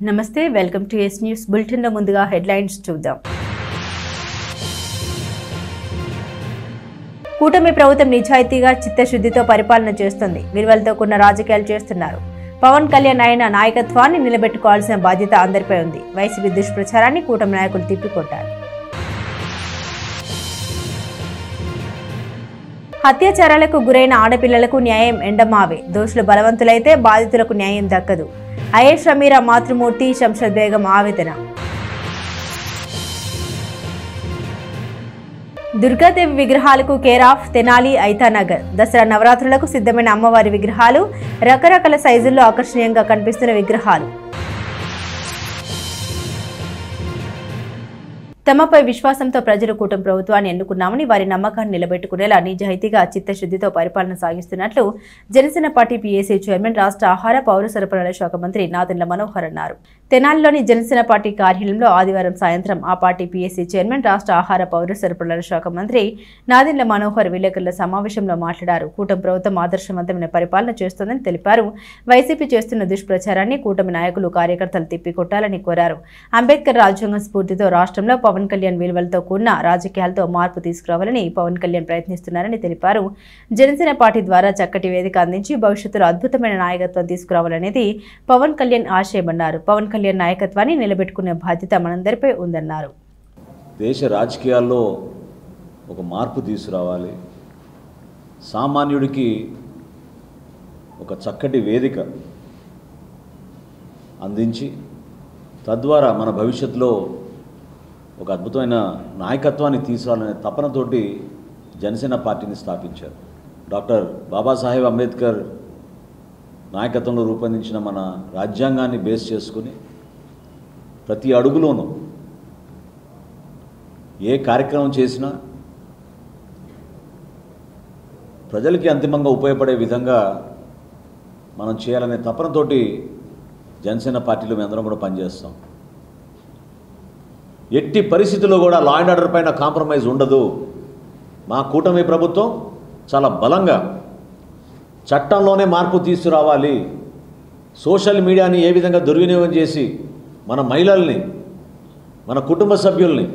నమస్తే welcome to yes news bulletin లో ముందుగా హెడ్లైన్స్ చూద్దాం. కూటమి ప్రభుత్వం నిజాయితీగా చిత్తశుద్ధితో పరిపాలన చేస్తుంది. విలువలతో కూడిన రాజకీయాలు చేస్తున్నారు. పవన్ కళ్యాణ్ ఆయన నాయకత్వాన్ని నిలబెట్టుకోవాల్సిన బాధ్యత అందరిపై ఉంది. వైసీపీ దుష్ప్రచారాన్ని కూటమి నాయకులు తిప్పికొట్టారు. అత్యాచారాలకు గురైన ఆడపిల్లలకు న్యాయం ఎండమావే. దోషులు బలవంతులైతే బాధితులకు న్యాయం దక్కదు. ఐఏష్ షమీరా మాతృమూర్తి శంషద్ బేగం ఆవేదన. దుర్గాదేవి విగ్రహాలకు కేర్ ఆఫ్ తెనాలి ఐతానగర్. దసరా నవరాత్రులకు సిద్ధమైన అమ్మవారి విగ్రహాలు రకరకాల సైజుల్లో ఆకర్షణీయంగా కనిపిస్తున్న విగ్రహాలు. తమపై విశ్వాసంతో ప్రజలు కూటమి ప్రభుత్వాన్ని ఎన్నుకున్నామని వారి నమ్మకాన్ని నిలబెట్టుకునేలా నిజాయితీగా చిత్తశుద్ధితో పరిపాలన సాగిస్తున్నట్లు జనసేన పార్టీ పీఏసీ చైర్మన్ రాష్ట్ర ఆహార పౌర సరఫరాల శాఖ మంత్రి నాదెండ్ల మనోహర్ అన్నారు. తెనాలిలోని జనసేన పార్టీ కార్యాలయంలో ఆదివారం సాయంత్రం ఆ పార్టీ పీఏసీ చైర్మన్ రాష్ట్ర ఆహార పౌర సరఫరాల శాఖ మంత్రి నాదెండ్ల మనోహర్ విలేకరుల సమావేశంలో మాట్లాడారు. కూటమి ప్రభుత్వం ఆదర్శవంతమైన పరిపాలన చేస్తోందని తెలిపారు. వైసీపీ చేస్తున్న దుష్ప్రచారాన్ని కూటమి నాయకులు కార్యకర్తలు తిప్పికొట్టాలని కోరారు. అంబేద్కర్ రాజ్యాంగం స్ఫూర్తితో రాష్ట్రంలో పవన్ కళ్యాణ్ విలువలతో కూడిన రాజకీయాలతో మార్పు తీసుకురావాలని పవన్ కళ్యాణ్ ప్రయత్నిస్తున్నారని తెలిపారు. జనసేన పార్టీ ద్వారా చక్కటి వేదిక అందించి భవిష్యత్తులో అద్భుతమైన నాయకత్వం తీసుకురావాలనేది పవన్ కళ్యాణ్ ఆశయమన్నారు. పవన్ కళ్యాణ్ నాయకత్వాన్ని నిలబెట్టుకునే బాధ్యత మనందరిపై ఉందన్నారు. దేశ రాజకీయాల్లో ఒక మార్పు తీసుకురావాలి, సామాన్యుడికి ఒక చక్కటి వేదిక అందించి తద్వారా మన భవిష్యత్తులో ఒక అద్భుతమైన నాయకత్వాన్ని తీసుకురావాలనే తపనతోటి జనసేన పార్టీని స్థాపించారు. డాక్టర్ బాబాసాహెబ్ అంబేద్కర్ నాయకత్వంలో రూపొందించిన మన రాజ్యాంగాన్ని బేస్ చేసుకుని ప్రతి అడుగులోనూ ఏ కార్యక్రమం చేసినా ప్రజలకి అంతిమంగా ఉపయోగపడే విధంగా మనం చేయాలనే తపనతోటి జనసేన పార్టీలో మేమందరం కూడా పనిచేస్తాం. ఎట్టి పరిస్థితుల్లో కూడా లా అండ్ ఆర్డర్ పైన కాంప్రమైజ్ ఉండదు. మా కూటమి ప్రభుత్వం చాలా బలంగా చట్టంలోనే మార్పు తీసుకురావాలి. సోషల్ మీడియాని ఏ విధంగా దుర్వినియోగం చేసి మన మహిళల్ని, మన కుటుంబ సభ్యుల్ని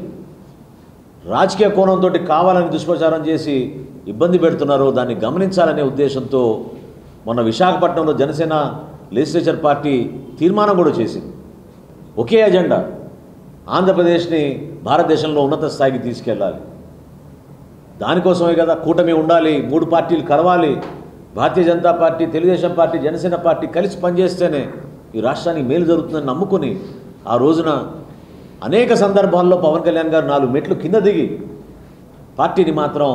రాజకీయ కోణంతో కావాలని దుష్ప్రచారం చేసి ఇబ్బంది పెడుతున్నారో దాన్ని గమనించాలనే ఉద్దేశంతో మొన్న విశాఖపట్నంలో జనసేన లెజిస్లేచర్ పార్టీ తీర్మానం కూడా చేసింది. ఒకే ఎజెండా, ఆంధ్రప్రదేశ్ని భారతదేశంలో ఉన్నత స్థాయికి తీసుకెళ్ళాలి. దానికోసమే కదా కూటమి ఉండాలి, 3 పార్టీలు కలవాలి. Bharatiya Janata party, Telugu Desam party, Janasena party కలిసి పనిచేస్తేనే ఈ రాష్ట్రానికి మేలు జరుగుతుందని నమ్ముకుని ఆ రోజున అనేక సందర్భాల్లో పవన్ కళ్యాణ్ గారు 4 మెట్లు కింద దిగి పార్టీని మాత్రం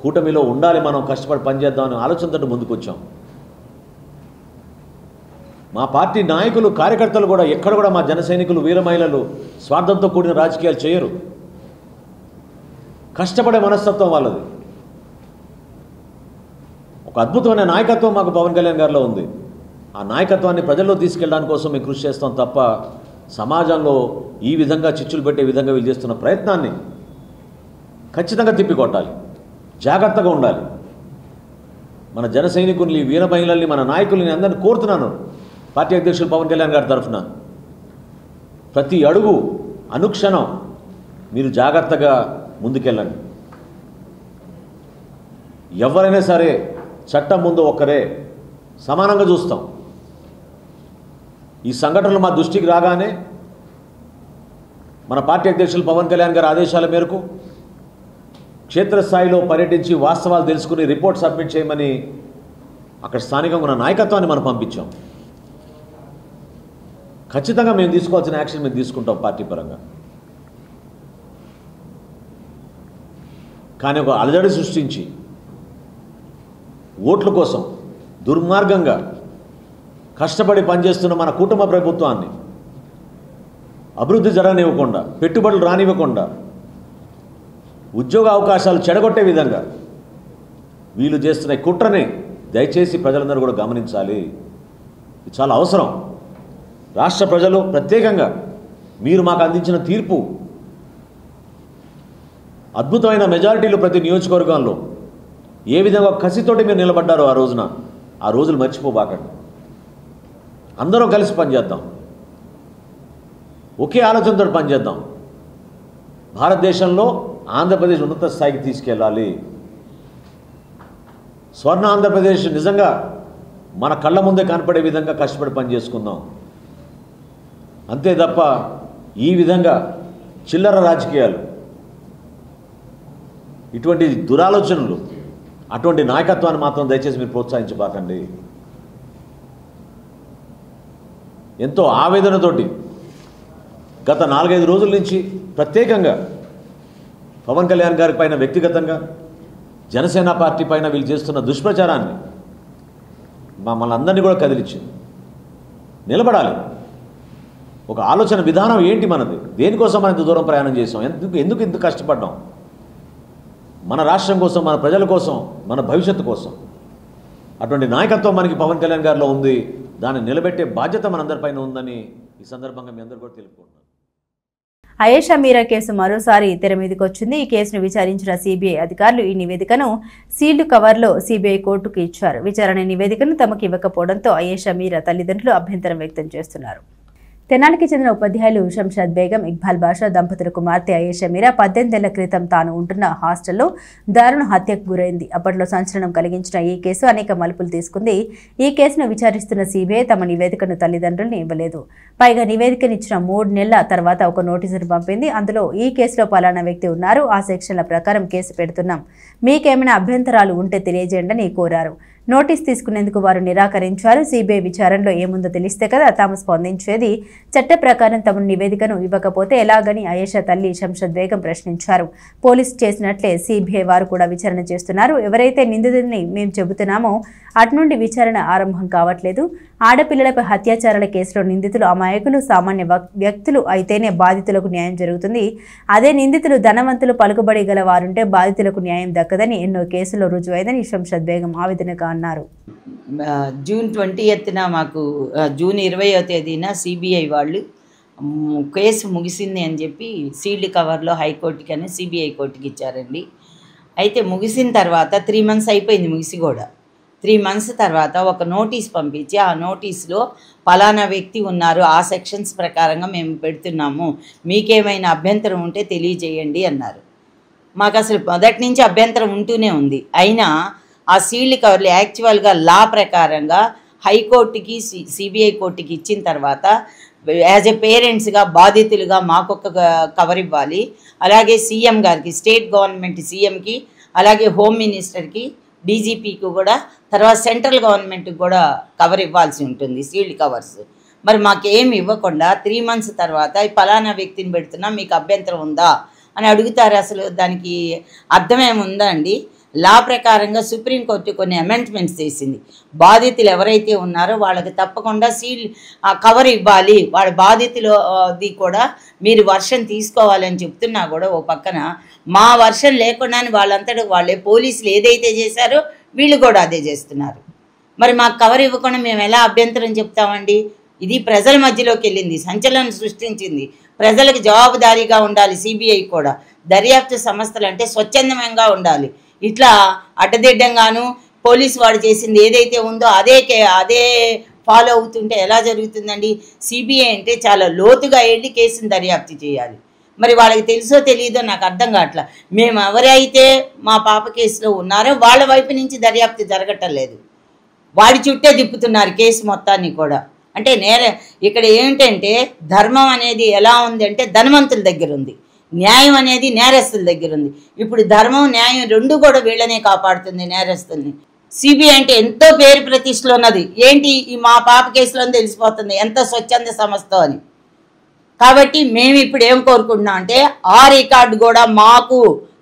కూటమిలో ఉండాలి, మనం కష్టపడి పనిచేద్దామని ఆలోచనతో ముందుకొచ్చాం. మా పార్టీ నాయకులు, కార్యకర్తలు కూడా ఎక్కడ కూడా మా జన సైనికులు, వీర మహిళలు స్వార్థంతో కూడిన రాజకీయాలు చేయరు. కష్టపడే మనస్తత్వం వాళ్ళది. ఒక అద్భుతమైన నాయకత్వం మాకు పవన్ కళ్యాణ్ గారిలో ఉంది. ఆ నాయకత్వాన్ని ప్రజల్లో తీసుకెళ్ళడానికి కోసం మేము కృషి చేస్తాం తప్ప సమాజంలో ఈ విధంగా చిచ్చులు పెట్టే విధంగా వీళ్ళు చేస్తున్న ప్రయత్నాన్ని ఖచ్చితంగా తిప్పికొట్టాలి. జాగ్రత్తగా ఉండాలి. మన జన సైనికుల్ని, వీర మహిళల్ని, మన నాయకుల్ని అందరినీ కోరుతున్నాను. పార్టీ అధ్యక్షులు పవన్ కళ్యాణ్ గారి తరఫున ప్రతి అడుగు, అనుక్షణం మీరు జాగ్రత్తగా ముందుకెళ్ళండి. ఎవరైనా సరే చట్టం ముందు ఒక్కరే సమానంగా చూస్తాం. ఈ సంఘటనలు మా దృష్టికి రాగానే మన పార్టీ అధ్యక్షులు పవన్ కళ్యాణ్ గారి ఆదేశాల మేరకు క్షేత్రస్థాయిలో పర్యటించి వాస్తవాలు తెలుసుకుని రిపోర్ట్ సబ్మిట్ చేయమని అక్కడ స్థానికంగా ఉన్న నాయకత్వాన్ని మనం పంపించాం. ఖచ్చితంగా మేము తీసుకోవాల్సిన యాక్షన్ మేము తీసుకుంటాం పార్టీ పరంగా. కానీ ఒక అలజడి సృష్టించి ఓట్ల కోసం దుర్మార్గంగా కష్టపడి పనిచేస్తున్న మన కుటుంబ ప్రభుత్వాన్ని అభివృద్ధి జరగనివ్వకుండా, పెట్టుబడులు రానివ్వకుండా, ఉద్యోగ అవకాశాలు చెడగొట్టే విధంగా వీళ్ళు చేస్తున్న కుట్రని దయచేసి ప్రజలందరూ కూడా గమనించాలి. ఇది చాలా అవసరం. రాష్ట్ర ప్రజలు ప్రత్యేకంగా మీరు మాకు అందించిన తీర్పు, అద్భుతమైన మెజారిటీలు ప్రతి నియోజకవర్గంలో ఏ విధంగా కసితోటి మీరు నిలబడ్డారో ఆ రోజున, ఆ రోజులు మర్చిపోబాకండి. అందరం కలిసి పనిచేద్దాం. ఒకే ఆలోచనతో పనిచేద్దాం. భారతదేశంలో ఆంధ్రప్రదేశ్ ఉన్నత స్థాయికి తీసుకెళ్ళాలి. స్వర్ణ ఆంధ్రప్రదేశ్ నిజంగా మన కళ్ళ ముందే కనపడే విధంగా కష్టపడి పనిచేసుకుందాం. అంతే తప్ప ఈ విధంగా చిల్లర రాజకీయాలు, ఇటువంటి దురాలోచనలు, అటువంటి నాయకత్వాన్ని మాత్రం దయచేసి మీరు ప్రోత్సహించబాకండి. ఎంతో ఆవేదనతోటి గత 4-5 రోజుల నుంచి ప్రత్యేకంగా పవన్ కళ్యాణ్ గారి పైన వ్యక్తిగతంగా, జనసేన పార్టీ పైన వీళ్ళు చేస్తున్న దుష్ప్రచారాన్ని మమ్మల్ని అందరినీ కూడా కదిలించింది. నిలబడాలి. ఒక ఆలోచన విధానం ఏంటి మనది? దేనికోసం మనం ఇంత దూరం ప్రయాణం చేసాం? ఎందుకు ఇంత కష్టపడ్డాం? మన రాష్ట్రం కోసం, మన ప్రజల కోసం, మన భవిష్యత్తు కోసం. అటువంటి నాయకత్వం మనకి పవన్ కళ్యాణ్ గారిలో ఉంది. దాన్ని నిలబెట్టే బాధ్యత మనందరిపైన ఉందని ఈ సందర్భంగా మీ అందరూ కూడా తెలుపుకుంటున్నాను. అయేషా మీరా కేసు మరోసారి తెర మీదకి వచ్చింది. ఈ కేసును విచారించిన సిబిఐ అధికారులు ఈ నివేదికను సీల్డ్ కవర్లో సిబిఐ కోర్టుకు ఇచ్చారు. విచారణ నివేదికను తమకు ఇవ్వకపోవడంతో అయేషా మీరా తల్లిదండ్రులు అభ్యంతరం వ్యక్తం చేస్తున్నారు. తెనాలికి చెందిన ఉపాధ్యాయులు షంషాద్ బేగం, ఇక్బాల్ బాషా దంపతుల కుమార్తె అయేషా మీరా 18 ఏళ్ల క్రితం తాను ఉంటున్న హాస్టల్లో దారుణ హత్యకు గురైంది. అప్పట్లో సంచలనం కలిగించిన ఈ కేసు అనేక మలుపులు తీసుకుంది. ఈ కేసును విచారిస్తున్న సిబిఐ తమ నివేదికను తల్లిదండ్రులను ఇవ్వలేదు. పైగా నివేదికనిచ్చిన 3 నెలల తర్వాత ఒక నోటీసును పంపింది. అందులో ఈ కేసులో పలానా వ్యక్తి ఉన్నారు, ఆ సెక్షన్ల ప్రకారం కేసు పెడుతున్నాం, మీకేమైనా అభ్యంతరాలు ఉంటే తెలియజేయండి అని కోరారు. నోటీస్ తీసుకునేందుకు వారు నిరాకరించారు. సిబిఐ విచారణలో ఏముందో తెలిస్తే కదా తాము స్పందించేది. చట్ట ప్రకారం తమ నివేదికను ఇవ్వకపోతే ఎలాగని అయేషా తల్లి షంషాద్ బేగం ప్రశ్నించారు. పోలీసు చేసినట్లే సిబిఐ వారు కూడా విచారణ చేస్తున్నారు. ఎవరైతే నిందితుడిని మేము చెబుతున్నామో అటు నుండి విచారణ ఆరంభం కావట్లేదు. ఆడపిల్లలపై అత్యాచారాల కేసులో నిందితులు అమాయకులు, సామాన్య వ్యక్తులు అయితేనే బాధితులకు న్యాయం జరుగుతుంది. అదే నిందితులు ధనవంతులు, పలుకుబడి గల వారుంటే బాధితులకు న్యాయం దక్కదని ఎన్నో కేసుల్లో రుజువైందని షంషాద్ బేగం ఆవేదనగా అన్నారు. జూన్ 20న మాకు జూన్ 20వ తేదీన సిబిఐ వాళ్ళు కేసు ముగిసింది అని చెప్పి సీల్డ్ కవర్లో హైకోర్టుకి అని సిబిఐ కోర్టుకి ఇచ్చారండి. అయితే ముగిసిన తర్వాత 3 months అయిపోయింది. ముగిసి కూడా 3 months తర్వాత ఒక నోటీస్ పంపించి ఆ నోటీస్లో పలానా వ్యక్తి ఉన్నారు, ఆ సెక్షన్స్ ప్రకారంగా మేము పెడుతున్నాము, మీకేమైనా అభ్యంతరం ఉంటే తెలియజేయండి అన్నారు. మాకు అసలు మొదటి నుంచి అభ్యంతరం ఉంటూనే ఉంది. అయినా ఆ సీల్డ్ కవర్లు యాక్చువల్గా లా ప్రకారంగా హైకోర్టుకి సిబిఐ కోర్టుకి ఇచ్చిన తర్వాత యాజ్ ఎ పేరెంట్స్గా బాధితులుగా మాకొక కవర్ ఇవ్వాలి. అలాగే సీఎం గారికి, స్టేట్ గవర్నమెంట్ సీఎంకి, అలాగే హోమ్ మినిస్టర్కి, డీజీపీకి కూడా, తర్వాత సెంట్రల్ గవర్నమెంట్కి కూడా కవర్ ఇవ్వాల్సి ఉంటుంది సీల్డ్ కవర్స్. మరి మాకేమి ఇవ్వకుండా 3 months తర్వాత పలానా వ్యక్తిని పెడుతున్నా, మీకు అభ్యంతరం ఉందా అని అడుగుతారు. అసలు దానికి అర్థమేముందా అండి? లా ప్రకారంగా సుప్రీంకోర్టు కొన్ని అమెండ్మెంట్స్ చేసింది. బాధితులు ఎవరైతే ఉన్నారో వాళ్ళకి తప్పకుండా కవర్ ఇవ్వాలి, వాళ్ళ బాధితులది కూడా మీరు వర్షన్ తీసుకోవాలని చెప్తున్నా కూడా ఓ పక్కన మా వర్షన్ లేకుండానే వాళ్ళంతటా వాళ్ళే పోలీసులు ఏదైతే చేశారో వీళ్ళు కూడా అదే చేస్తున్నారు. మరి మాకు కవర్ ఇవ్వకుండా మేము ఎలా అభ్యంతరం చెప్తామండి? ఇది ప్రజల మధ్యలోకి వెళ్ళింది, సంచలనం సృష్టించింది. ప్రజలకు జవాబుదారీగా ఉండాలి సిబిఐ కూడా. దర్యాప్తు సంస్థలు అంటే స్వచ్ఛందంగా ఉండాలి. ఇట్లా అడ్డదిడ్డంగాను పోలీసు వాడు చేసింది ఏదైతే ఉందో అదే ఫాలో అవుతుంటే ఎలా జరుగుతుందండి? సిబిఐ అంటే చాలా లోతుగా వెళ్ళి కేసుని దర్యాప్తు చేయాలి. మరి వాళ్ళకి తెలుసో తెలియదో నాకు అర్థం కావట్లా. మేము ఎవరైతే మా పాప కేసులో ఉన్నారో వాళ్ళ వైపు నుంచి దర్యాప్తు జరగటం లేదు, వాడి చుట్టే తిప్పుతున్నారు కేసు మొత్తాన్ని కూడా. అంటే ఇక్కడ ఏంటంటే ధర్మం అనేది ఎలా ఉంది అంటే ధనవంతుల దగ్గర ఉంది, న్యాయం అనేది నేరస్తుల దగ్గర ఉంది. ఇప్పుడు ధర్మం న్యాయం రెండు కూడా వీళ్ళనే కాపాడుతుంది, నేరస్తుల్ని. సిబిఐ అంటే ఎంతో పేరు ప్రతిష్టలు ఉన్నది. ఏంటి ఈ మా పాప కేసులో తెలిసిపోతుంది ఎంత స్వచ్ఛంద సంస్థ అని. కాబట్టి మేము ఇప్పుడు ఏం కోరుకుంటున్నాం అంటే ఆ రికార్డు కూడా మాకు,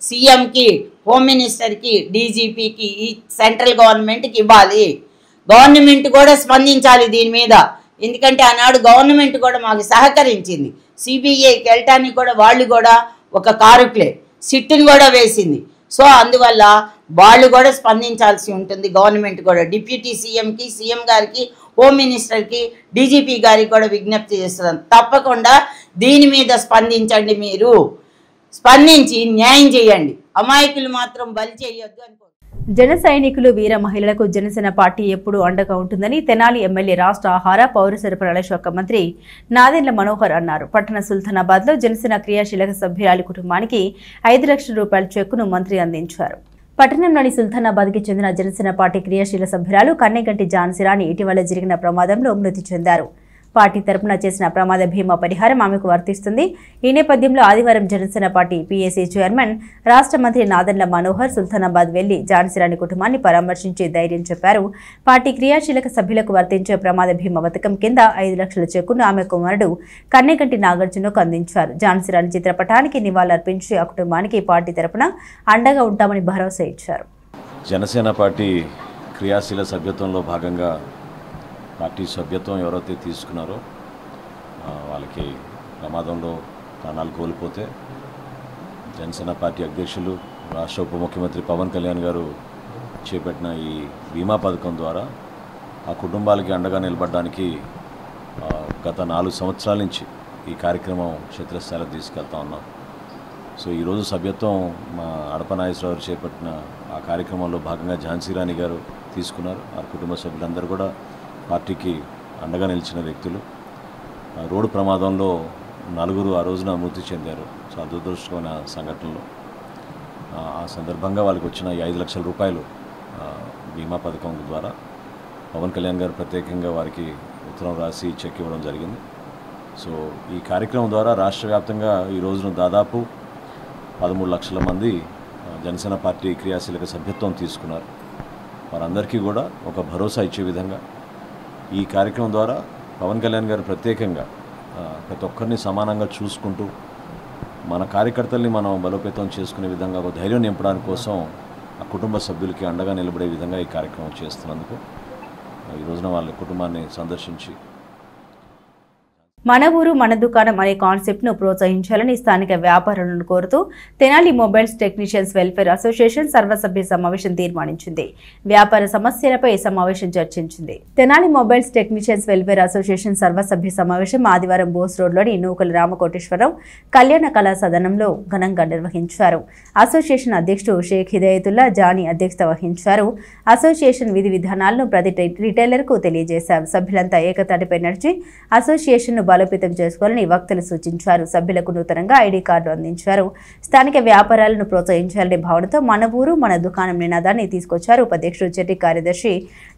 సీఎంకి, హోమ్ మినిస్టర్కి, డీజీపీకి, ఈ సెంట్రల్ గవర్నమెంట్కి ఇవ్వాలి. గవర్నమెంట్ కూడా స్పందించాలి దీని మీద. ఎందుకంటే ఆనాడు గవర్నమెంట్ కూడా మాకు సహకరించింది. సిబిఐకి వెళ్ళటానికి కూడా వాళ్ళు కూడా ఒక కారుకులే, సిట్టును కూడా వేసింది. సో అందువల్ల వాళ్ళు కూడా స్పందించాల్సి ఉంటుంది. గవర్నమెంట్ కూడా డిప్యూటీ సీఎంకి, సీఎం గారికి, హోమ్ మినిస్టర్కి, డీజీపీ గారికి కూడా విజ్ఞప్తి చేస్తున్నాం. తప్పకుండా దీని మీద స్పందించండి, మీరు స్పందించి న్యాయం చేయండి, అమాయకులు మాత్రం బలి చేయొద్దు అనుకో. జన సైనికులు వీర మహిళలకు జనసేన పార్టీ ఎప్పుడూ అండగా ఉంటుందని తెనాలి ఎమ్మెల్యే రాష్ట్ర ఆహార పౌర సరఫరాల శాఖ మంత్రి నాదెండ్ల మనోహర్ అన్నారు. పట్టణ సుల్తానాబాద్ లో జనసేన క్రియాశీలక సభ్యురాలి కుటుంబానికి 5 లక్షల రూపాయల చెక్కును మంత్రి అందించారు. పట్టణంలోని సుల్తానాబాద్ కి చెందిన జనసేన పార్టీ క్రియాశీల సభ్యురాలు కన్నెగంటి ఝాన్సీరాణి ఇటీవల జరిగిన ప్రమాదంలో మృతి చెందారు. పార్టీ తరపున చేసిన ప్రమాద బీమా పరిహారం ఆమెకు వర్తిస్తుంది. ఈ నేపథ్యంలో ఆదివారం జనసేన పార్టీ పీఏసీ చైర్మన్ రాష్ట్ర మంత్రి నాదెండ్ల మనోహర్ సుల్తానాబాద్ వెళ్లి ఝాన్సీరాణి కుటుంబాన్ని పరామర్శించి ధైర్యం చెప్పారు. పార్టీ క్రియాశీలక సభ్యులకు వర్తించే ప్రమాద బీమా పథకం కింద 5 లక్షల చెక్కును ఆమె కుమారుడు కన్నెగంటి నాగార్జునకు అందించారు. ఝాన్సీరాణి చిత్రపటానికి నివాళులర్పించి ఆ కుటుంబానికి పార్టీ తరపున అండగా ఉంటామని భరోసా ఇచ్చారు. జనసేన పార్టీ క్రియాశీల సభ్యత్వంలో భాగంగా పార్టీ సభ్యత్వం ఎవరైతే తీసుకున్నారో వాళ్ళకి ప్రమాదంలో ప్రాణాలు కోల్పోతే జనసేన పార్టీ అధ్యక్షులు రాష్ట్ర ఉప ముఖ్యమంత్రి పవన్ కళ్యాణ్ గారు చేపట్టిన ఈ బీమా పథకం ద్వారా ఆ కుటుంబాలకి అండగా నిలబడడానికి గత 4 సంవత్సరాల నుంచి ఈ కార్యక్రమం క్షేత్రస్థాయిలో తీసుకెళ్తా ఉన్నాం. సో ఈరోజు సభ్యత్వం మా అడపనాగేశ్వరరావు గారు చేపట్టిన ఆ కార్యక్రమంలో భాగంగా ఝాన్సీరాణి గారు తీసుకున్నారు. ఆ కుటుంబ సభ్యులందరూ కూడా పార్టీకి అండగా నిలిచిన వ్యక్తులు. రోడ్డు ప్రమాదంలో 4 ఆ రోజున మృతి చెందారు. చాలా దురదృష్టకరమైన సంఘటనలు. ఆ సందర్భంగా వాళ్ళకి వచ్చిన 5 లక్షల రూపాయలు బీమా పథకం ద్వారా పవన్ కళ్యాణ్ గారు ప్రత్యేకంగా వారికి ఉత్తరం రాసి చెక్ ఇవ్వడం జరిగింది. సో ఈ కార్యక్రమం ద్వారా రాష్ట్ర వ్యాప్తంగా ఈ రోజున దాదాపు 13 లక్షల మంది జనసేన పార్టీ క్రియాశీలక సభ్యత్వం తీసుకున్నారు. వారందరికీ కూడా ఒక భరోసా ఇచ్చే విధంగా ఈ కార్యక్రమం ద్వారా పవన్ కళ్యాణ్ గారు ప్రత్యేకంగా ప్రతి ఒక్కరిని సమానంగా చూసుకుంటూ మన కార్యకర్తల్ని మనం బలోపేతం చేసుకునే విధంగా ఒక ధైర్యం నింపడానికి కోసం ఆ కుటుంబ సభ్యులకి అండగా నిలబడే విధంగా ఈ కార్యక్రమం చేస్తున్నందుకు ఈ రోజున వాళ్ళ కుటుంబాన్ని సందర్శించి మన ఊరు మన దుకాణం అనే కాన్సెప్ట్ ను ప్రోత్సహించాలని స్థానిక వ్యాపారులను కోరుతూ Tenali mobiles technicians welfare association సర్వసభ్య సమావేశం తీర్మానించింది. వ్యాపార సమస్యలపై సమావేశం చర్చించింది. Tenali mobiles technicians welfare association సర్వసభ్య సమావేశం ఆదివారం బోస్ రోడ్లోని నూకల రామకోటేశ్వరరావు కళ్యాణ కళా సదనంలో ఘనంగా నిర్వహించారు. అసోసియేషన్ అధ్యక్షుడు షేక్ హిదాయతుల్లా జానీ అధ్యక్షత వహించారు. అసోసియేషన్ విధి విధానాలను ప్రతి రిటైలర్కు తెలియజేశారు. సభ్యులంతా ఏకతాటిపై నడిచి అసోసియేషన్ బలోపేతం చేసుకోవాలని వక్తలు సూచించారు. సభ్యులకు నూతనంగా ఐడి కార్డు అందించారు. స్థానిక వ్యాపారాలను ప్రోత్సహించాలనే భావనతో మన ఊరు మన దుకాణం నినాదాన్ని తీసుకొచ్చారు. ఉపాధ్యక్షుడు చెట్టి కార్యదర్శి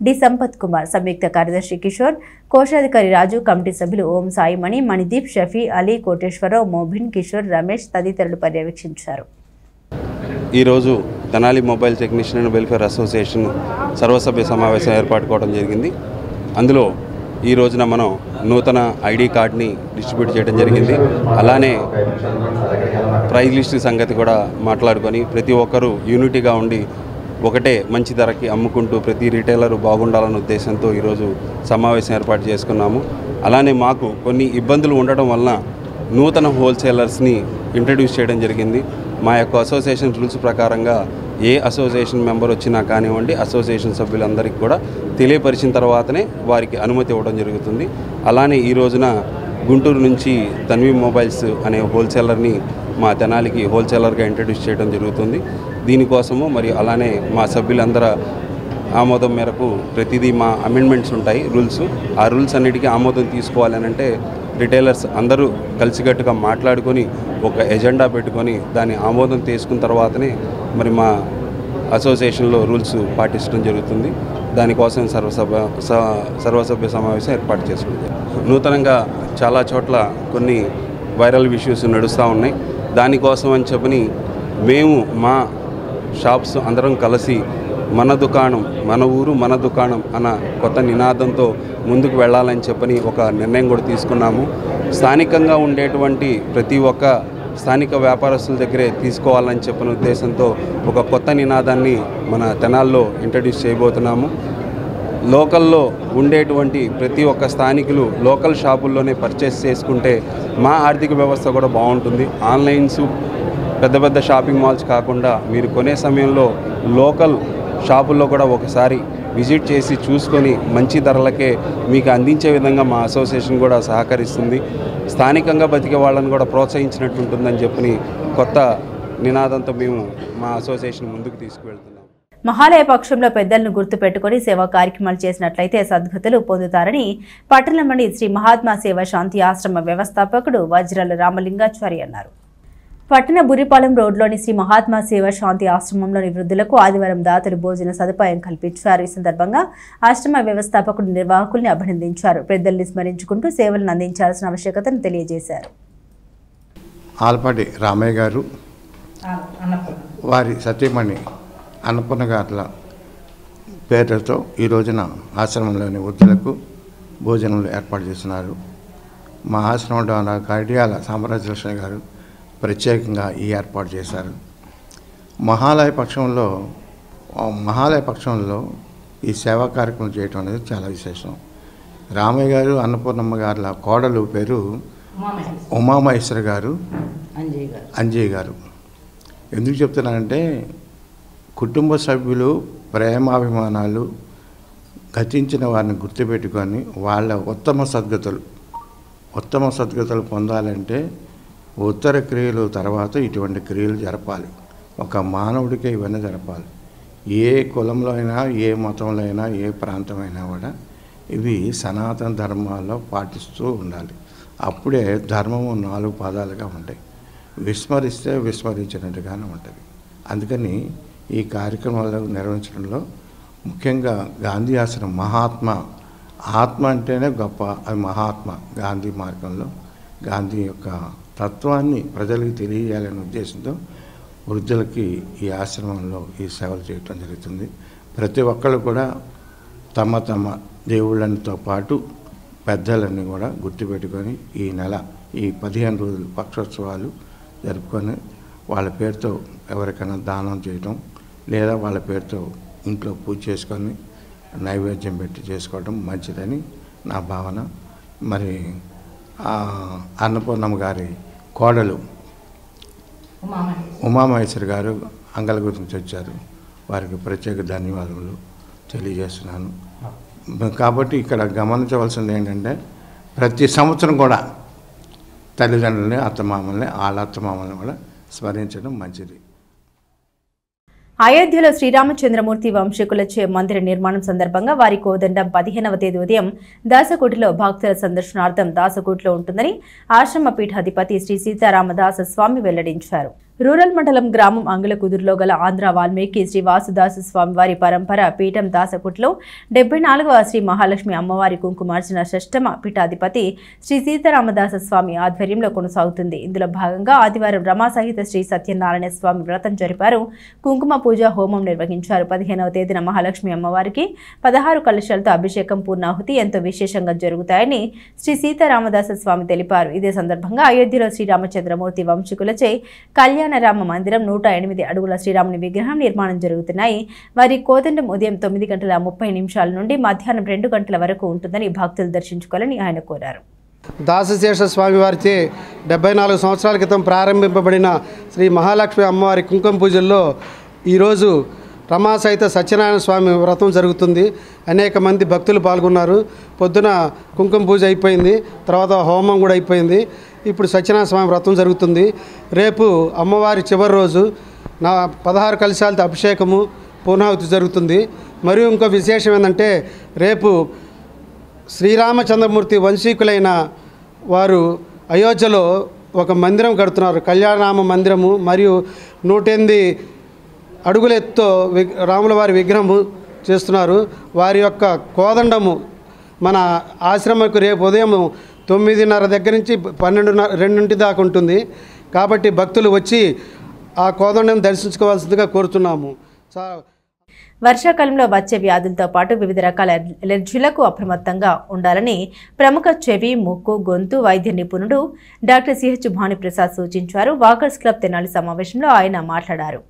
డి సంపత్ కుమార్, సంయుక్త కార్యదర్శి కిషోర్, కోశాధికారి రాజు, కమిటీ సభ్యులు ఓం సాయిమణి, మణిదీప్, షఫీ, అలీ, కోటేశ్వరరావు, మోబిన్, కిషోర్, రమేష్ తదితరులు పర్యవేక్షించారు. ఈరోజు Tenali mobile technician welfare association సర్వసభ్య సమావేశం ఏర్పాటు కావడం జరిగింది. అందులో ఈ రోజున మనం నూతన ఐడి కార్డ్ని డిస్ట్రిబ్యూట్ చేయడం జరిగింది. అలానే ప్రైజ్ లిస్ట్ సంగతి కూడా మాట్లాడుకొని ప్రతి ఒక్కరూ యూనిటీగా ఉండి ఒకటే మంచి ధరకి అమ్ముకుంటూ ప్రతి రిటైలరు బాగుండాలన్న ఉద్దేశంతో ఈరోజు సమావేశం ఏర్పాటు చేసుకున్నాము. అలానే మాకు కొన్ని ఇబ్బందులు ఉండడం వలన నూతన హోల్సేలర్స్ని ఇంట్రడ్యూస్ చేయడం జరిగింది. మా యొక్క అసోసియేషన్ రూల్స్ ప్రకారంగా ఏ అసోసియేషన్ మెంబర్ వచ్చినా కానివ్వండి అసోసియేషన్ సభ్యులందరికీ కూడా తెలియపరిచిన తర్వాతనే వారికి అనుమతి ఇవ్వడం జరుగుతుంది. అలానే ఈ రోజున గుంటూరు నుంచి తన్వి మొబైల్స్ అనే హోల్సేలర్ని మా తెనాలికి హోల్సేలర్గా ఇంట్రడ్యూస్ చేయడం జరుగుతుంది. దీనికోసము మరియు అలానే మా సభ్యులందరూ ఆమోదం మేరకు ప్రతిదీ మా అమెండ్మెంట్స్ ఉంటాయి రూల్స్. ఆ రూల్స్ అన్నిటికీ ఆమోదం తీసుకోవాలని అంటే రిటైలర్స్ అందరూ కలిసికట్టుగా మాట్లాడుకొని ఒక ఎజెండా పెట్టుకొని దాన్ని ఆమోదం తీసుకున్న తర్వాతనే మరి మా అసోసియేషన్లో రూల్స్ పాటించడం జరుగుతుంది. దానికోసం సర్వసభ్య సమావేశం ఏర్పాటు చేసుకుంది. నూతనంగా చాలా చోట్ల కొన్ని వైరల్ ఇష్యూస్ నడుస్తూ ఉన్నాయి. దానికోసం అని చెప్పని మేము మా షాప్స్ అందరం కలిసి మన దుకాణం మన ఊరు మన దుకాణం అన్న కొత్త నినాదంతో ముందుకు వెళ్ళాలని చెప్పని ఒక నిర్ణయం కూడా తీసుకున్నాము. స్థానికంగా ఉండేటువంటి ప్రతి ఒక్క స్థానిక వ్యాపారస్తుల దగ్గరే తీసుకోవాలని చెప్పిన ఉద్దేశంతో ఒక కొత్త నినాదాన్ని మన తెనాల్లో ఇంట్రడ్యూస్ చేయబోతున్నాము. లోకల్లో ఉండేటువంటి ప్రతి ఒక్క స్థానికులు లోకల్ షాపుల్లోనే పర్చేస్ చేసుకుంటే మా ఆర్థిక వ్యవస్థ కూడా బాగుంటుంది. ఆన్లైన్స్ పెద్ద పెద్ద షాపింగ్ మాల్స్ కాకుండా మీరు కొనే సమయంలో లోకల్ షాపుల్లో కూడా ఒకసారి విజిట్ చేసి చూసుకొని మంచి ధరలకే మీకు అందించే విధంగా మా అసోసియేషన్ కూడా సహకరిస్తుంది. స్థానికంగా బతికే వాళ్ళని కూడా ప్రోత్సహించినట్టు ఉంటుందని చెప్పి కొత్త నినాదంతో మేము మా అసోసియేషన్ ముందుకు తీసుకువెళ్తున్నాం. మహాలయ పక్షంలో పెద్దలను గుర్తుపెట్టుకుని సేవా కార్యక్రమాలు చేసినట్లయితే సద్గతులు పొందుతారని పట్టణంలోని శ్రీ మహాత్మా సేవ శాంతి ఆశ్రమ వ్యవస్థాపకుడు వజ్రాల రామలింగాచారి అన్నారు. పట్టణ బురిపాలెం రోడ్లోని శ్రీ మహాత్మా సేవ శాంతి ఆశ్రమంలోని వృద్ధులకు ఆదివారం దాతలు భోజన సదుపాయం కల్పించారు. ఈ సందర్భంగా ఆశ్రమ వ్యవస్థాపకుడు నిర్వాహకుల్ని అభినందించారు. పెద్దల్ని స్మరించుకుంటూ సేవలను అందించాల్సిన ఆవశ్యకతను తెలియజేశారు. ఆల్పాటి రామయ్య గారు వారి సతీమణి అన్నపూర్ణ గారుల పేరుతో ఈ రోజున ఆశ్రమంలోని వృద్ధులకు భోజనాలు ఏర్పాటు చేస్తున్నారు. మా ఆశ్రమంలో గడియాల సామ్రాజ్యలక్ష్మి గారు ప్రత్యేకంగా ఈ ఏర్పాటు చేశారు. మహాలయ పక్షంలో ఈ సేవా కార్యక్రమం చేయటం అనేది చాలా విశేషం. రామయ్య గారు అన్నపూర్ణమ్మ గారుల కోడలు పేరు ఉమామహేశ్వర గారు, అంజయ్య గారు. ఎందుకు చెప్తున్నానంటే కుటుంబ సభ్యులు ప్రేమాభిమానాలు గతించిన వారిని గుర్తుపెట్టుకొని వాళ్ళ ఉత్తమ సద్గతులు పొందాలంటే ఉత్తర క్రియలు తర్వాత ఇటువంటి క్రియలు జరపాలి. ఒక మానవుడికే ఇవన్నీ జరపాలి. ఏ కులంలో అయినా, ఏ మతంలో అయినా, ఏ ప్రాంతమైనా కూడా ఇవి సనాతన ధర్మాల్లో పాటిస్తూ ఉండాలి. అప్పుడే ధర్మము 4 పాదాలుగా ఉంటాయి. విస్మరిస్తే విస్మరించినట్టుగానే ఉంటుంది. అందుకని ఈ కార్యక్రమాలు నిర్వహించడంలో ముఖ్యంగా గాంధీ ఆశ్రమం ఆత్మ అంటేనే గొప్ప. అది మహాత్మ గాంధీ మార్గంలో గాంధీ యొక్క తత్వాన్ని ప్రజలకు తెలియజేయాలనే ఉద్దేశంతో వృద్ధులకి ఈ ఆశ్రమంలో ఈ సేవలు చేయటం జరుగుతుంది. ప్రతి ఒక్కళ్ళు కూడా తమ దేవుళ్ళతో పాటు పెద్దలన్నీ కూడా గుర్తుపెట్టుకొని ఈ నెల ఈ 15 రోజులు పక్షోత్సవాలు జరుపుకొని వాళ్ళ పేరుతో ఎవరికైనా దానం చేయటం లేదా వాళ్ళ పేరుతో ఇంట్లో పూజ చేసుకొని నైవేద్యం పెట్టి చేసుకోవడం మంచిదని నా భావన. మరి అన్నపూర్ణమ్మ గారి కోడలు ఉమామహేశ్వరి గారు అంగల గురించి వచ్చారు. వారికి ప్రత్యేక ధన్యవాదములు తెలియజేస్తున్నాను. కాబట్టి ఇక్కడ గమనించవలసింది ఏంటంటే ప్రతి సంవత్సరం కూడా తల్లిదండ్రులని అత్తమామల్ని వాళ్ళ అత్తమామల్ని కూడా స్మరించడం మంచిది. అయోధ్యలో శ్రీరామచంద్రమూర్తి వంశీకులచే మందిర నిర్మాణం సందర్భంగా వారి కోదండం 15వ తేదీ ఉదయం దాసకోటిలో భక్తుల సందర్శనార్థం దాసకోటిలో ఉంటుందని ఆశ్రమ పీఠాధిపతి శ్రీ సీతారామదాస స్వామి వెల్లడించారు. రూరల్ మండలం గ్రామం అంగులకుదురులో గల ఆంధ్ర వాల్మీకి శ్రీ వాసుదాస స్వామి వారి పరంపర పీఠం దాసకుట్లో 74వ శ్రీ మహాలక్ష్మి అమ్మవారి కుంకుమార్చన షష్టమ పీఠాధిపతి శ్రీ సీతారామదాస స్వామి ఆధ్వర్యంలో కొనసాగుతుంది. ఇందులో భాగంగా ఆదివారం రమాసహిత శ్రీ సత్యనారాయణ స్వామి వ్రతం జరిపారు. కుంకుమ పూజ హోమం నిర్వహించారు. 15వ తేదీన మహాలక్ష్మి అమ్మవారికి 16 కలశాలతో అభిషేకం పూర్ణాహుతి ఎంతో విశేషంగా జరుగుతాయని శ్రీ సీతారామదాస స్వామి తెలిపారు. ఇదే సందర్భంగా అయోధ్యలో శ్రీరామచంద్రమూర్తి వంశీకులచే కళ్యాణ రామ మందిరం 108 అడుగుల శ్రీరాముని విగ్రహం నిర్మాణం జరుగుతున్నాయి. వారి కోదండం ఉదయం 9:30 నుండి మధ్యాహ్నం 2 గంటల వరకు ఉంటుందని భక్తులు దర్శించుకోవాలని ఆయన కోరారు. దాసశేష స్వామివారిచే 74 సంవత్సరాల క్రితం ప్రారంభింపబడిన శ్రీ మహాలక్ష్మి అమ్మవారి కుంకుమ పూజల్లో ఈరోజు రమాసహిత సత్యనారాయణ స్వామి వ్రతం జరుగుతుంది. అనేక మంది భక్తులు పాల్గొన్నారు. పొద్దున కుంకుమ పూజ అయిపోయింది, తర్వాత హోమం కూడా అయిపోయింది. ఇప్పుడు సత్యనారాయణ స్వామి వ్రతం జరుగుతుంది. రేపు అమ్మవారి చివరి రోజు 16 కలశాలతో అభిషేకము పూర్ణాహుతి జరుగుతుంది. మరియు ఇంకో విశేషం ఏంటంటే రేపు శ్రీరామచంద్రమూర్తి వంశీకులైన వారు అయోధ్యలో ఒక మందిరం కడుతున్నారు. కళ్యాణరామ మందిరము మరియు 108 అడుగుల ఎత్తుతో రాముల వారి విగ్రహము చేస్తున్నారు. వారి యొక్క కోదండము మన ఆశ్రమకు రేపు ఉదయం 9:30 దగ్గర నుంచి 12:02 దాకా ఉంటుంది. కాబట్టి భక్తులు వచ్చి ఆ కోదండం దర్శించుకోవాల్సిందిగా కోరుతున్నాము. వర్షాకాలంలో వచ్చే వ్యాధులతో పాటు వివిధ రకాల ఎలర్జీలకు అప్రమత్తంగా ఉండాలని ప్రముఖ చెవి, ముక్కు, గొంతు వైద్య నిపుణుడు డాక్టర్ సిహెచ్ భానుప్రసాద్ సూచించారు. వాకర్స్ క్లబ్ తెనాలి సమావేశంలో ఆయన మాట్లాడారు.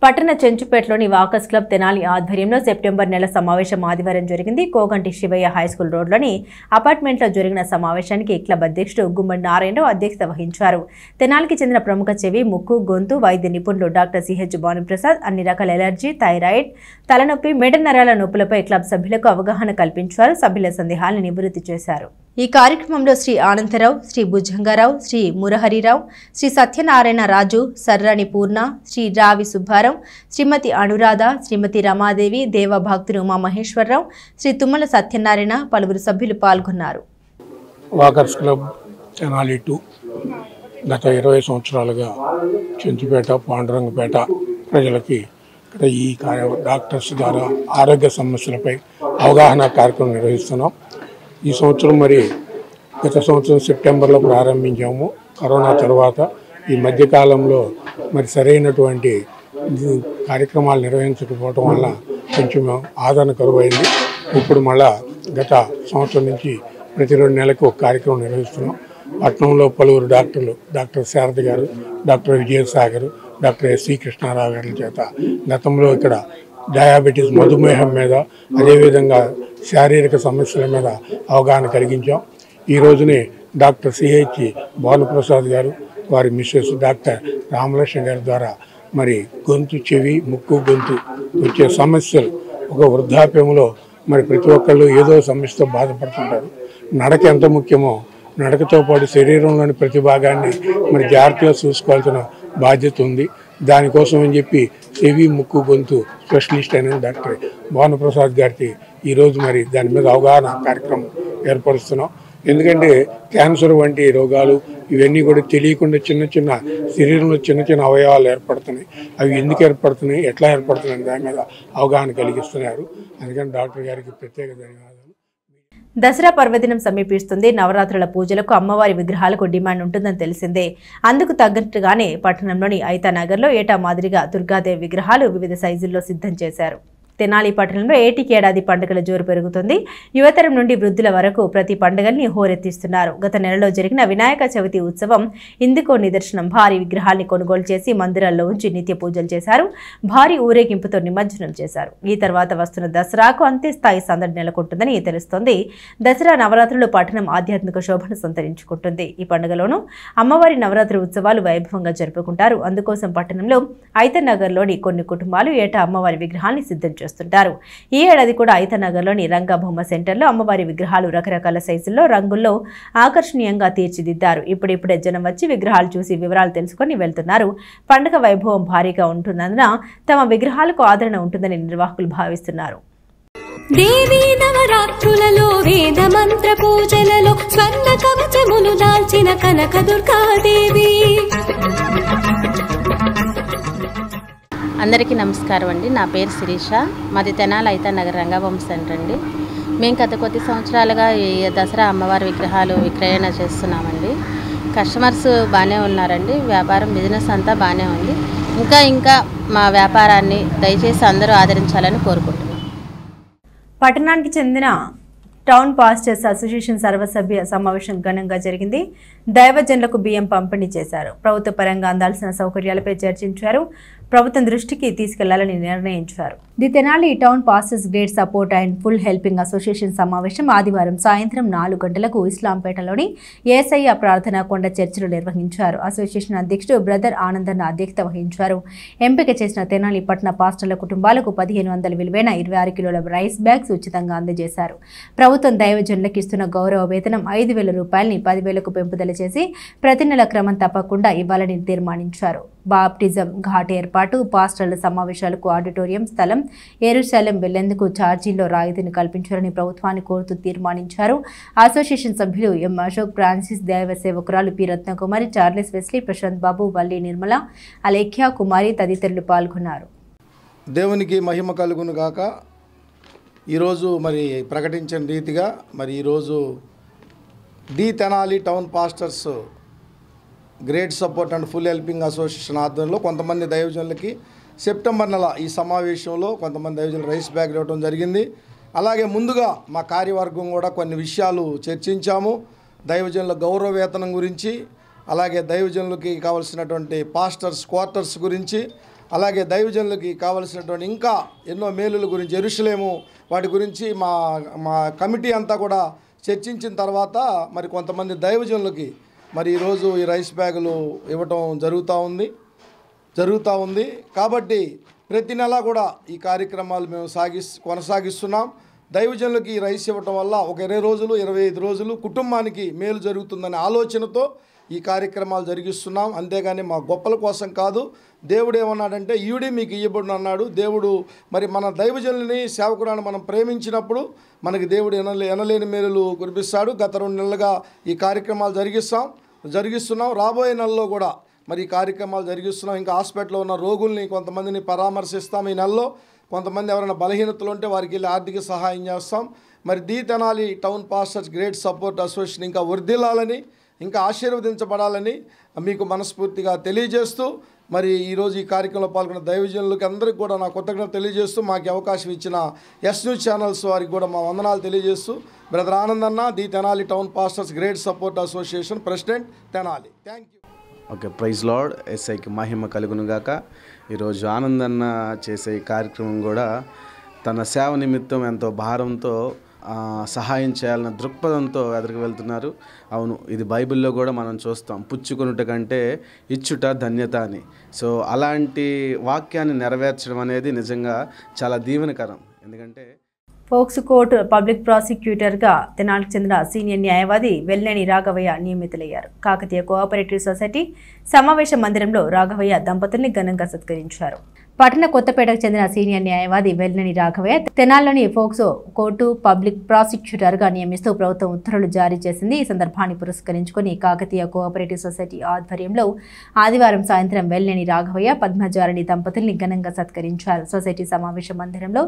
పట్టణ చెంచుపేటలోని వాకర్స్ క్లబ్ తెనాలి ఆధ్వర్యంలో సెప్టెంబర్ నెల సమావేశం ఆదివారం జరిగింది. కోగంటి శివయ్య హైస్కూల్ రోడ్లోని అపార్ట్మెంట్లో జరిగిన సమావేశానికి క్లబ్ అధ్యక్షుడు గుమ్మడి నారాయణరావు అధ్యక్షత వహించారు. తెనాలికి చెందిన ప్రముఖ చెవి, ముక్కు, గొంతు వైద్య నిపుణులు డాక్టర్ సిహెచ్ భానుప్రసాద్ అన్ని రకాల ఎలర్జీ, థైరాయిడ్, తలనొప్పి, మెడ నరాల నొప్పులపై క్లబ్ సభ్యులకు అవగాహన కల్పించారు. సభ్యుల సందేహాలను నివృత్తి చేశారు. ఈ కార్యక్రమంలో శ్రీ ఆనందరావు, శ్రీ భుజంగారావు, శ్రీ మురహరిరావు, శ్రీ సత్యనారాయణ రాజు, సర్రాణి పూర్ణ, శ్రీ రావి సుబ్బారావు, శ్రీమతి అనురాధ, శ్రీమతి రమాదేవి, దేవభక్తులు ఉమామహేశ్వరరావు, శ్రీ తుమ్మల సత్యనారాయణ, పలువురు సభ్యులు పాల్గొన్నారు. వాకర్స్ క్లబ్ తెనాలి 2 గత 20 సంవత్సరాలుగా చెంచుపేట, పాండురంగపేట ప్రజలకి ఇక్కడ ఈ డాక్టర్స్ ద్వారా ఆరోగ్య సమస్యలపై అవగాహన కార్యక్రమం నిర్వహిస్తున్నాం. ఈ సంవత్సరం గత సంవత్సరం సెప్టెంబర్లో ప్రారంభించాము. కరోనా తర్వాత ఈ మధ్యకాలంలో సరైనటువంటి కార్యక్రమాలు నిర్వహించకపోవడం వల్ల కొంచెం ఆదరణ కరువైంది. ఇప్పుడు మళ్ళా గత సంవత్సరం నుంచి ప్రతి 2 నెలలకు ఒక కార్యక్రమం నిర్వహిస్తున్నాం. పట్టణంలో పలువురు డాక్టర్లు, డాక్టర్ శారద గారు, doctor Vijayasagar, doctor SC Krishnarao గారి చేత గతంలో ఇక్కడ డయాబెటీస్, మధుమేహం మీద, అదేవిధంగా శారీరక సమస్యల మీద అవగాహన కలిగించాం. ఈ రోజునే డాక్టర్ సిహెచ్ భానుప్రసాద్ గారు, వారి మిస్సెస్ డాక్టర్ రామలక్ష్మి గారి ద్వారా గొంతు, చెవి, ముక్కు, గొంతు వచ్చే సమస్యలు, ఒక వృద్ధాప్యంలో ప్రతి ఒక్కళ్ళు ఏదో సమస్యతో బాధపడుతుంటారు. నడక ఎంత ముఖ్యమో, నడకతో పాటు శరీరంలోని ప్రతి భాగాన్ని జాగ్రత్తగా చూసుకోవాల్సిన బాధ్యత ఉంది. దానికోసం అని చెప్పి చెవి, ముక్కు, గొంతు స్పెషలిస్ట్ అయిన డాక్టర్ భానుప్రసాద్ గారికి ఈరోజు దాని మీద అవగాహన కార్యక్రమం ఏర్పరుస్తున్నాం. ఎందుకంటే క్యాన్సర్ వంటి రోగాలు ఇవన్నీ కూడా తెలియకుండా చిన్న శరీరంలో చిన్న అవయవాలు ఏర్పడుతున్నాయి. అవి ఎందుకు ఏర్పడుతున్నాయి, ఎట్లా ఏర్పడుతున్నాయి దాని మీద అవగాహన కలిగిస్తున్నారు. అందుకని డాక్టర్ గారికి ప్రత్యేక ధన్యవాదాలు. దసరా పర్వదినం సమీపిస్తుంది. నవరాత్రుల పూజలకు అమ్మవారి విగ్రహాలకు డిమాండ్ ఉంటుందని తెలిసిందే. అందుకు తగ్గట్టుగానే పట్టణంలోని ఐతానగర్లో ఏటా మాదిరిగా దుర్గాదేవి విగ్రహాలు వివిధ సైజుల్లో సిద్ధం చేశారు. తెనాలి పట్టణంలో ఏటికి ఏడాది పండుగల జోరు పెరుగుతుంది. యువతరం నుండి వృద్ధుల వరకు ప్రతి పండుగల్ని హోరెత్తిస్తున్నారు. గత నెలలో జరిగిన వినాయక చవితి ఉత్సవం ఇందుకో నిదర్శనం. భారీ విగ్రహాల్ని కొనుగోలు చేసి మందిరాల్లో ఉంచి నిత్య పూజలు చేశారు. భారీ ఊరేగింపుతో నిమజ్జనం చేశారు. ఈ తర్వాత వస్తున్న దసరాకు అంత్యస్థాయి సందడి నెలకొంటుందని తెలుస్తోంది. దసరా నవరాత్రులు పట్టణం ఆధ్యాత్మిక శోభను సంతరించుకుంటుంది. ఈ పండుగలోనూ అమ్మవారి నవరాత్రి ఉత్సవాలు వైభవంగా జరుపుకుంటారు. అందుకోసం పట్టణంలో ఐతనగర్లోని కొన్ని కుటుంబాలు ఏటా అమ్మవారి విగ్రహాల్ని సిద్ధం చేస్తారు. ఈ ఏడాది కూడా ఐతనగర్లోని రంగా బొమ్మ సెంటర్లో అమ్మవారి విగ్రహాలు రకరకాల సైజుల్లో, రంగుల్లో ఆకర్షణీయంగా తీర్చిదిద్దారు. ఇప్పుడిప్పుడే జనం వచ్చి విగ్రహాలు చూసి వివరాలు తెలుసుకొని వెళ్తున్నారు. పండుగ వైభవం భారీగా ఉంటున్నందున తమ విగ్రహాలకు ఆదరణ ఉంటుందని నిర్వాహకులు భావిస్తున్నారు. దేవీ నవరాత్రులలో వేద మంత్ర పూజలలో స్వర్ణ కవచములు దాల్చిన కనక దుర్గాదేవి. అందరికీ నమస్కారం అండి. నా పేరు శిరీష. మాది తెనాలి ఐతానగర్ రంగబొమ్మ సెంటర్ అండి. మేము గత కొద్ది సంవత్సరాలుగా ఈ దసరా అమ్మవారి విగ్రహాలు విక్రయణ చేస్తున్నామండి. కస్టమర్స్ బాగానే ఉన్నారండి. వ్యాపారం, బిజినెస్ అంతా బాగానే ఉంది. ఇంకా మా వ్యాపారాన్ని దయచేసి అందరూ ఆదరించాలని కోరుకుంటున్నాం. పట్టణానికి చెందిన టౌన్ పాస్టర్స్ అసోసియేషన్ సర్వసభ్య సమావేశం ఘనంగా జరిగింది. దైవజనులకు బియ్యం పంపిణీ చేశారు. ప్రభుత్వ పరంగా అందాల్సిన సౌకర్యాలపై చర్చించారు. ప్రభుత్వం దృష్టికి తీసుకెళ్లాలని నిర్ణయించారు. The Tenali town pastors great support and full helping association సమావేశం ఆదివారం సాయంత్రం 4 గంటలకు ఇస్లాంపేటలోని ఏసయ్య ప్రార్థనా కొండ చర్చిలో నిర్వహించారు. అసోసియేషన్ అధ్యక్షుడు బ్రదర్ ఆనందన్న అధ్యక్షత వహించారు. ఎంపిక చేసిన తెనాలి పట్టణ పాస్టర్ల కుటుంబాలకు 1500 విలువైన 26 కిలోల రైస్ బ్యాగ్స్ ఉచితంగా అందజేశారు. ప్రభుత్వం దైవజనులకు ఇస్తున్న గౌరవ వేతనం 5,000 రూపాయలని 10,000కు పెంపుదల చేసి ప్రతి నెల క్రమం తప్పకుండా ఇవ్వాలని తీర్మానించారు. బాప్టిజం ఘాట్ ఏర్పాటు, పాస్టర్ల సమావేశాలకు ఆడిటోరియం స్థలం, యెరూషలేం వెళ్లేందుకు ఛార్జీల్లో రాయితీని కల్పించాలని ప్రభుత్వాన్ని కోరుతూ తీర్మానించారు. అసోసియేషన్ సభ్యులు ఎం అశోక్, ఫ్రాన్సిస్, దైవ సేవకురాలు P Ratnakumari, Charles Wesley, Prashanth Babu, Valli Nirmala, Alekhya Kumari తదితరులు పాల్గొన్నారు. దేవునికి మహిమ కలుగును గాక. ఈరోజు ప్రకటించిన రీతిగా ఈరోజు the Tenali town pastors great support and full helping association ఆధ్వర్యంలో కొంతమంది దైవజనులకి సెప్టెంబర్ నెల ఈ సమావేశంలో కొంతమంది దైవజనులు రైస్ బ్యాగ్ ఇవ్వడం జరిగింది. అలాగే ముందుగా మా కార్యవర్గం కూడా కొన్ని విషయాలు చర్చించాము. దైవజనుల గౌరవ వేతనం గురించి, అలాగే దైవజనులకి కావాల్సినటువంటి పాస్టర్స్ క్వార్టర్స్ గురించి, అలాగే దైవజనులకి కావాల్సినటువంటి ఇంకా ఎన్నో మేలుల గురించి, యెరూషలేము వాటి గురించి మా కమిటీ అంతా కూడా చర్చించిన తర్వాత కొంతమంది దైవజనులకి ఈరోజు ఈ రైస్ బ్యాగులు ఇవ్వటం జరుగుతూ ఉంది. కాబట్టి ప్రతి నెల కూడా ఈ కార్యక్రమాలు మేము కొనసాగిస్తున్నాం. దైవజనులకి రైస్ ఇవ్వటం వల్ల ఒక 20 రోజులు 25 రోజులు కుటుంబానికి మేలు జరుగుతుందనే ఆలోచనతో ఈ కార్యక్రమాలు జరిగిస్తున్నాం. అంతేగాని మా గొప్పల కోసం కాదు. దేవుడు ఏమన్నాడంటే ఈవిడే మీకు ఇయ్యబడిన అన్నాడు. దేవుడు మరి మన దైవజనులని సేవకురాన్ని మనం ప్రేమించినప్పుడు మనకి దేవుడు ఎనలేని మేలులు కురిపిస్తాడు. గత 2 నెలలుగా ఈ కార్యక్రమాలు జరిగిస్తున్నాం. రాబోయే నెలలో కూడా మరి ఈ కార్యక్రమాలు జరిగిస్తున్నాం. ఇంకా హాస్పిటల్లో ఉన్న రోగుల్ని కొంతమందిని పరామర్శిస్తాం. ఈ నెలలో కొంతమంది ఎవరైనా బలహీనతలు ఉంటే వారికి వెళ్ళి ఆర్థిక సహాయం చేస్తాం. మరి the Tenali town pastors great support association ఇంకా వర్ధిల్లాలని, ఇంకా ఆశీర్వదించబడాలని మీకు మనస్ఫూర్తిగా తెలియజేస్తూ, మరి ఈరోజు ఈ కార్యక్రమంలో పాల్గొన్న దైవజనులకి అందరికీ కూడా నా కృతజ్ఞతలు తెలియజేస్తూ, మాకు అవకాశం ఇచ్చిన ఎస్ న్యూస్ ఛానల్స్ వారికి కూడా మా వందనాలు తెలియజేస్తూ, brother Anandanna, the Tenali town pastors great support association president, Tenali. Thank you. Okay, praise lord. ఎస్ఐకి మహిమ కలుగునుగాక. ఈరోజు ఆనందన్న చేసే ఈ కార్యక్రమం కూడా తన సేవ నిమిత్తం ఎంతో భారంతో సహాయం చేయాలన్న దృక్పథంతో ఎదురుకు వెళ్తున్నారు. అవును, ఇది బైబిల్లో కూడా మనం చూస్తాం, పుచ్చుకొనుట కంటే ఇచ్చుట ధన్యత అని. సో అలాంటి వాక్యాన్ని నెరవేర్చడం అనేది నిజంగా చాలా దీవెనకరం. ఎందుకంటే ఫోక్స్ కోర్టు పబ్లిక్ ప్రాసిక్యూటర్గా తెనాలికి చెందిన సీనియర్ న్యాయవాది వెల్నేని రాఘవయ్య నియమితులయ్యారు. కాకతీయ కోఆపరేటివ్ సొసైటీ సమావేశ మందిరంలో రాఘవయ్య దంపతుల్ని ఘనంగా సత్కరించారు. పట్టణ కొత్తపేటకు చెందిన సీనియర్ న్యాయవాది వెల్నేని రాఘవయ్య తెనాలిలోని ఫోక్సో కోర్టు పబ్లిక్ ప్రాసిక్యూటర్గా నియమిస్తూ ప్రభుత్వం ఉత్తర్వులు జారీ చేసింది. ఈ సందర్భాన్ని పురస్కరించుకుని కాకతీయ కోఆపరేటివ్ సొసైటీ ఆధ్వర్యంలో ఆదివారం సాయంత్రం వెల్నేని రాఘవయ్య పద్మజారిణి దంపతుల్ని ఘనంగా సత్కరించారు. సొసైటీ సమావేశ మందిరంలో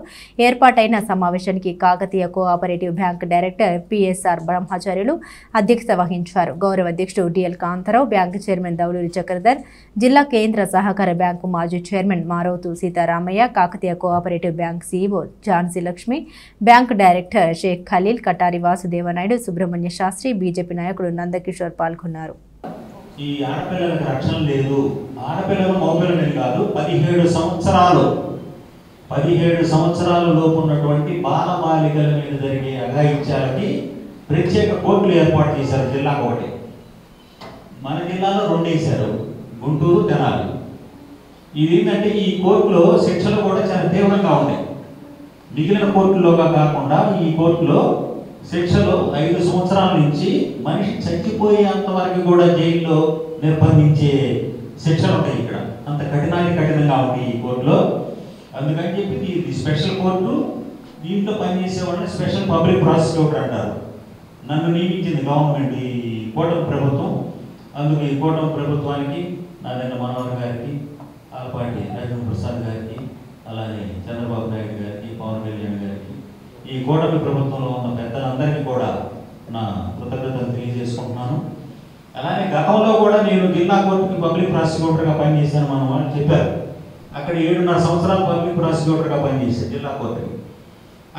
ఏర్పాటైన సమావేశానికి Kakatiya cooperative bank director PSR Brahmacharyulu అధ్యక్షత వహించారు. గౌరవ అధ్యక్షుడు DL Kantharao, bank chairman Dauluri Chakradhar, జిల్లా కేంద్ర సహకార బ్యాంకు మాజీ chairman Maravathu Seetharamaiah, Kakatiya cooperative bank CEO Jhansi Lakshmi, bank director Sheikh Khaleel, Katari Vasudevanaidu, Subrahmanya Sastry, BJP నాయకుడు నందకిషోర్ పాల్గొన్నారు. ఈ ఆడపిల్లలకు రక్షణ లేదు. ఆడపిల్లలు మగపిల్లలు కాదు, 17 సంవత్సరాల లోపు ఉన్నటువంటి బాలబాలికల మీద జరిగే అఘాయిత్యాలకి ప్రత్యేక కోర్టులు ఏర్పాటు చేశారు. జిల్లాకు ఒకటి, మన జిల్లాలో 2 వేశారు, గుంటూరు, తెనాలి. ఇది ఏంటంటే ఈ కోర్టులో శిక్షలు కూడా చాలా తీవ్రంగా ఉన్నాయి. మిగిలిన కోర్టులోగా కాకుండా ఈ కోర్టులో శిక్షలు 5 సంవత్సరాల నుంచి మనిషి చచ్చిపోయేంత వరకు కూడా జైల్లో నిర్బంధించే శిక్షలు ఉంటాయి. ఇక్కడ అంత కఠినంగా ఉంటాయి ఈ కోర్టులో. అందుకని చెప్పి ఇది స్పెషల్ కోర్టు. దీంట్లో పనిచేసే వాళ్ళని స్పెషల్ పబ్లిక్ ప్రాసిక్యూటర్ అంటారు. నన్ను నియమించింది గవర్నమెంట్, ఈ కూటమి ప్రభుత్వం. అందుకు ఈ కూటమి ప్రభుత్వానికి, నారాయణ మనోహర్ గారికి, ఆలపాటి రాజేంద్ర ప్రసాద్ గారికి, అలానే చంద్రబాబు నాయుడు గారికి, పవన్ కళ్యాణ్ గారికి, ఈ కూటమి ప్రభుత్వంలో ఉన్న పెద్దలందరికీ కూడా నా కృతజ్ఞతలు తెలియజేసుకుంటున్నాను. అలానే గతంలో కూడా నేను జిల్లా కోర్టుకి పబ్లిక్ ప్రాసిక్యూటర్గా పనిచేశాను. మన వాళ్ళు చెప్పారు, అక్కడ 7.5 సంవత్సరాలు పబ్లిక్ ప్రాసిక్యూటర్గా పనిచేశాను జిల్లా కోర్టుకి.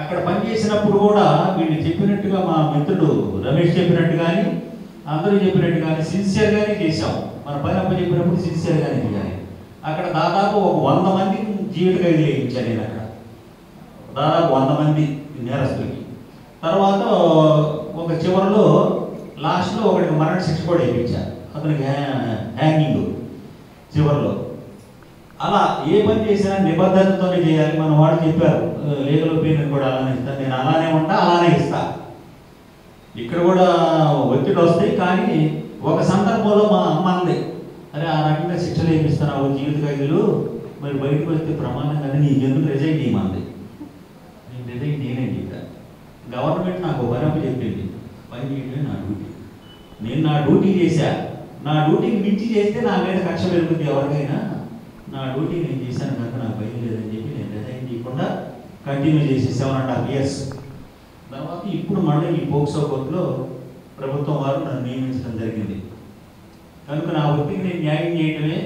అక్కడ పనిచేసినప్పుడు కూడా వీళ్ళు చెప్పినట్టుగా, మా మిత్రుడు రమేష్ చెప్పినట్టు కానీ, అందరూ చెప్పినట్టు కానీ సిన్సియర్గానే చేశాం. మన పని అప్ప చెప్పినప్పుడు సిన్సియర్గానే చేయాలి. అక్కడ దాదాపు ఒక 100 మంది జీవిత ఖైదీ వేయించాను నేను. అక్కడ దాదాపు 100 మంది నేరస్తులకి. తర్వాత ఒక చివరిలో లాస్ట్లో ఒకటికి మరణ శిక్ష కూడా వేయించాను, అతనికి హ్యాంగింగ్ చివరిలో. అలా ఏ పని చేసినా నిబద్ధతతోనే చేయాలి. మన వాళ్ళు చెప్పారు, లీగల్ ఒపీనియన్ కూడా అలానే ఇస్తాను, నేను అలానే ఉంటా, అలానే ఇస్తా. ఇక్కడ కూడా ఒత్తిడి వస్తాయి. కానీ ఒక సందర్భంలో మా అమ్మ అంది, అరే ఆ రకంగా శిక్షలు వేయిస్తున్నావు జీవిత ఖైదీలు, మరి బయటకు వస్తే ప్రమాదంగానే నీకెందుకు రిజైన్ చేయమంది. నేను రిజైన్ నేనేంటి, ఇక్కడ గవర్నమెంట్ నాకు పని అప్పు చెప్పింది, పని చేయడమే నా డ్యూటీ. నేను నా డ్యూటీ చేశా. నా డ్యూటీకి మించి చేస్తే నా మీద కక్ష పెరుగుతుంది ఎవరికైనా. నా డ్యూటీ నేను చేశాను కనుక నాకు భయం లేదని చెప్పి నేను రిజైన్ చేయకుండా కంటిన్యూ చేసి 7.5 years తర్వాత ఇప్పుడు మళ్ళీ ఈ పోక్సో కోర్టులో ప్రభుత్వం వారు నన్ను నియమించడం జరిగింది. కనుక నా వృత్తికి నేను న్యాయం చేయడమే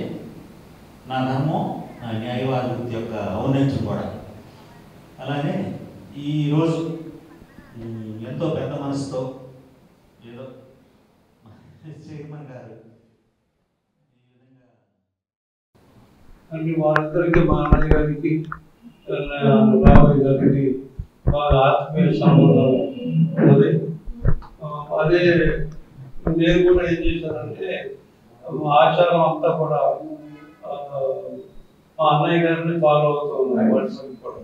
నా ధర్మం, నా న్యాయవాద వృత్తి యొక్క ఔన్నత్యం కూడా. అలానే ఈరోజు ఎంతో పెద్ద మనసుతో ఏదో చైర్మన్ గారు అంటే వాళ్ళందరికీ మా అన్నయ్య గారికి, రామయ్య గారికి బాగా ఆత్మీయ సంబంధం ఉన్నది. అదే నేను కూడా ఏం చేశానంటే ఆచారం అంతా కూడా మా అన్నయ్య గారిని ఫాలో అవుతూ ఉన్నాయి. వాట్సాప్ కూడా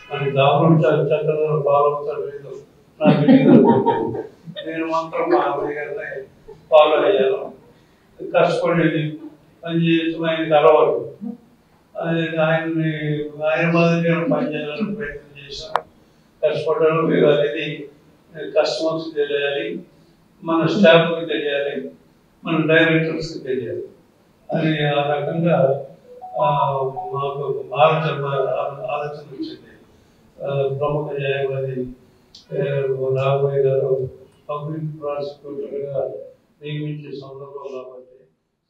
మనకి గవర్నమెంట్ చట్టంలో ఫాలో అవుతారు లేదు నాకు తెలియదు. నేను మాత్రం మా అమ్మాయి గారిని ఫాలో అయ్యాను. కష్టపడి పనిచేసి ఆయనకి అలవాటు. ఆయన మాదిరిగా పనిచేయాలని ప్రయత్నం చేశాను. కష్టపడ్డాను. అనేది కస్టమర్స్కి తెలియాలి, మన స్టాఫ్కి తెలియాలి, మన డైరెక్టర్స్కి తెలియాలి. అది ఆ రకంగా మాకు ఆలోచన వచ్చింది. ప్రముఖ న్యాయవాది రాఘవయ్య గారు పబ్లిక్ ప్రాసిక్యూటర్గా నియమించే సందర్భం కాబట్టి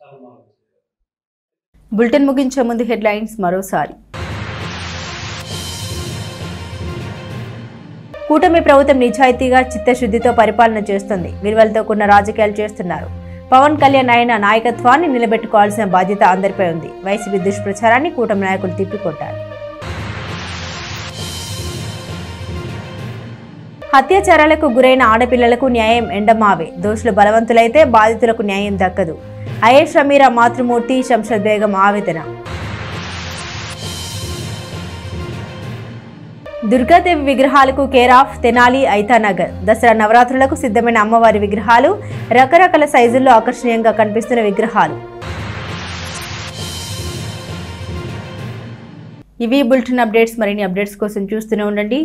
సన్మానం. బులెటిన్ ముగించే ముందు హెడ్లైన్స్ మరోసారి. కూటమి ప్రభుత్వం నిజాయితీగా చిత్తశుద్ధితో పరిపాలన చేస్తుంది. విలువలతో కూడిన రాజకీయాలు చేస్తున్నారు. పవన్ కళ్యాణ్ ఆయన నాయకత్వాన్ని నిలబెట్టుకోవాల్సిన బాధ్యత అందరిపై ఉంది. వైసీపీ దుష్ప్రచారాన్ని కూటమి నాయకులు తిప్పికొట్టారు. అత్యాచారాలకు గురైన ఆడపిల్లలకు న్యాయం ఎండమావే. దోషులు బలవంతులైతే బాధితులకు న్యాయం దక్కదు. ఐఏష్ షమీరా మాతృమూర్తి శంషద్ బేగం ఆవేదన. దుర్గాదేవి విగ్రహాలకు కేర్ ఆఫ్ తెనాలి ఐతానగర్. దసరా నవరాత్రులకు సిద్ధమైన అమ్మవారి విగ్రహాలు, రకరకాల సైజుల్లో ఆకర్షణీయంగా కనిపిస్తున్న విగ్రహాలు. ఇవి బులెటిన్ అప్డేట్స్. మరిన్ని అప్డేట్స్ కోసం చూస్తూనే ఉండండి.